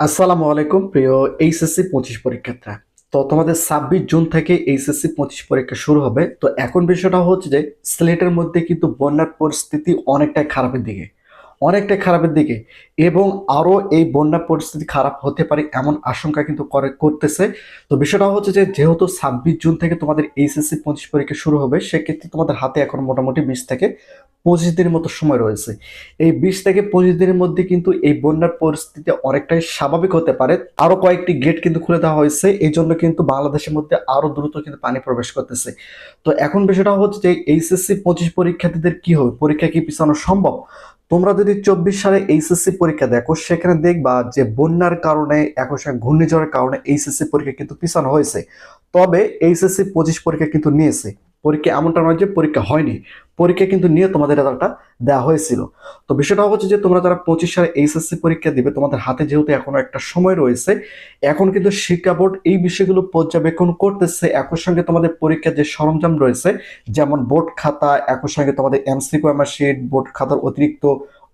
আসসালামু আলাইকুম প্রিয় এইচএসসি 25 পরীক্ষার্থীরা। তো তোমাদের 26 জুন থেকে এইচএসসি 25 পরীক্ষা শুরু হবে। তো এখন বিষয়টা হচ্ছে যে সিলেটের মধ্যে কিন্তু বন্যার পরিস্থিতি অনেকটাই খারাপের দিকে এবং আরো এই বন্যা পরিস্থিতি খারাপ হতে পারে এমন আশঙ্কা কিন্তু করতেছে। তো বিষয়টা হচ্ছে যে যেহেতু 26 জুন থেকে তোমাদের এইচএসসি 25 পরীক্ষা শুরু হবে, সেক্ষেত্রে তোমাদের হাতে এখন মোটামুটি 20 থেকে 25 দিনের মতো সময় রয়েছে। এই 20 থেকে 25 দিনের মধ্যে কিন্তু এই বন্যার পরিস্থিতি অনেকটাই স্বাভাবিক হতে পারে। আরো কয়েকটি গেট কিন্তু খুলে দেওয়া হয়েছে, এই জন্য কিন্তু বাংলাদেশের মধ্যে আরো দ্রুত কিন্তু পানি প্রবেশ করতেছে। তো এখন বিষয়টা হচ্ছে যে এইচএসসি 25 পরীক্ষার্থীদের কি হবে, পরীক্ষা কি পিছানো সম্ভব? তোমরা যদি 24 সালে এইচএসসি পরীক্ষা দেখো, সেখানে দেখবা যে বন্যার কারণে একই সঙ্গে ঘূর্ণিঝড়ের কারণে এইচএসসি পরীক্ষা কিন্তু পিছানো হয়েছে। তবে এইচএসসি 25 পরীক্ষা কিন্তু নিয়েছে। পরীক্ষা এমনটা নয় যে পরীক্ষা হয়নি, পরীক্ষা কিন্তু নিয়ে তোমাদের রেজাল্টটা দেওয়া হয়েছিল। তো বিষয়টা হচ্ছে যে তোমরা যারা 25 সালে এইচএসসি পরীক্ষা দিবে, তোমাদের হাতে যেহেতু এখনো একটা সময় রয়েছে, এখন কিন্তু শিক্ষা বোর্ড এই বিষয়গুলো পর্যবেক্ষণ করতেছে। একই সঙ্গে তোমাদের পরীক্ষার যে সরঞ্জাম রয়েছে, যেমন বোর্ড খাতা, একই সঙ্গে তোমাদের এমসিকিউ শিট, বোর্ড খাতার অতিরিক্ত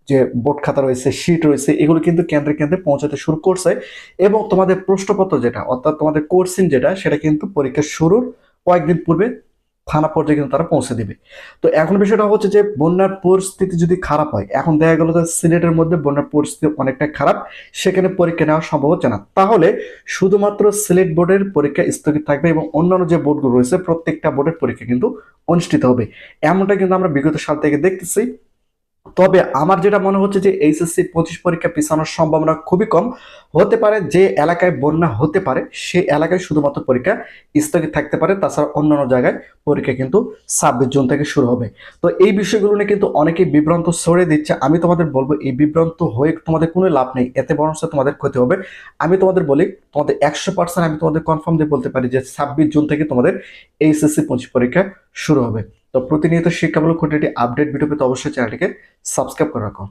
যে বোর্ড খাতা রয়েছে, শীট রয়েছে, এগুলো কিন্তু কেন্দ্রে কেন্দ্রে পৌঁছাতে শুরু করছে। এবং তোমাদের প্রশ্নপত্র যেটা, অর্থাৎ তোমাদের কোর্সিং যেটা, সেটা কিন্তু পরীক্ষা শুরুর কয়েকদিন পূর্বে থানা পর্যায়ে কিন্তু তারা পৌঁছে দিবে। তো এখন বিষয়টা হচ্ছে যে বন্যার পরিস্থিতি যদি খারাপ হয়, এখন দেখা গেল যে সিলেটের মধ্যে বন্যার পরিস্থিতি অনেকটা খারাপ, সেখানে পরীক্ষা নেওয়া সম্ভব হচ্ছে না, তাহলে শুধুমাত্র সিলেট বোর্ডের পরীক্ষা স্থগিত থাকবে এবং অন্যান্য যে বোর্ডগুলো রয়েছে প্রত্যেকটা বোর্ডের পরীক্ষা কিন্তু অনুষ্ঠিত হবে। এমনটা কিন্তু আমরা বিগত সাল থেকে দেখতেছি। তবে আমার যেটা মনে হচ্ছে যে এইচএসসি 25 পরীক্ষা পিছানোর সম্ভাবনা খুবই কম। হতে পারে যে এলাকায় বন্যা হতে পারে সেই এলাকায় শুধুমাত্র পরীক্ষা স্থগিত থাকতে পারে, তাছাড়া অন্যান্য জায়গায় পরীক্ষা কিন্তু 26 জুন থেকে শুরু হবে। তো এই বিষয়গুলো নিয়ে কিন্তু অনেকেই বিভ্রান্ত ছড়িয়ে দিচ্ছে। আমি তোমাদের বলবো এই বিভ্রান্ত হয়ে তোমাদের কোনো লাভ নেই, এতে বরঞ্চ তোমাদের ক্ষতি হবে। আমি তোমাদের বলি, তোমাদের 100% আমি তোমাদের কনফার্ম দিয়ে বলতে পারি যে 26 জুন থেকে তোমাদের এইচএসসি 25 পরীক্ষা শুরু হবে। তো প্রতিনিয়ত শিক্ষামূলক খুঁটিনাটি আপডেট ভিডিও পেতে অবশ্যই চ্যানেলটিকে সাবস্ক্রাইব করে রাখো।